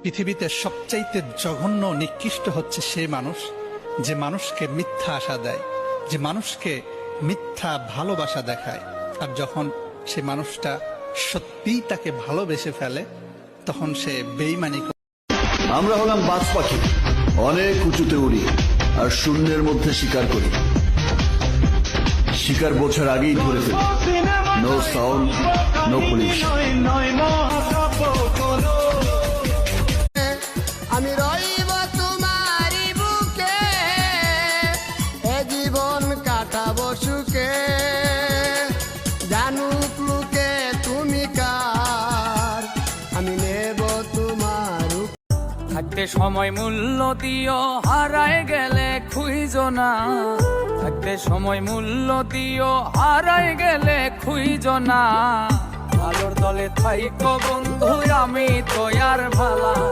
পৃথিবীতে সবচাইতে জঘন্য নিকৃষ্ট হচ্ছে সেই মানুষ যে মানুষকে মিথ্যা আশা দেয়, যে মানুষকে মিথ্যা ভালোবাসা দেখায়। আর যখন সে মানুষটা সত্যিই তাকে ভালোবেসে ফেলে তখন সে বেইমানি করে। আমরা হলাম বাজ পাখি, অনেক উঁচুতে উড়ি আর শূন্যের মধ্যে শিকার করি। শিকার বোঝার আগেই ধরে ফেলি। No sound, no police. আমি রইব তোমারই বুকে, এ জীবন কাটাবো সুখে। জানুক লোকে তুমি কার, আমি নেব তোমার। থাকতে সময় মূল্য দিও, হারায় গেলে খুঁজো না। থাকতে সময় মূল্য দিও, হারায় গেলে খুঁজো না। ভালোর দলে থাইকো বন্ধু, আমি তো আর ভালা।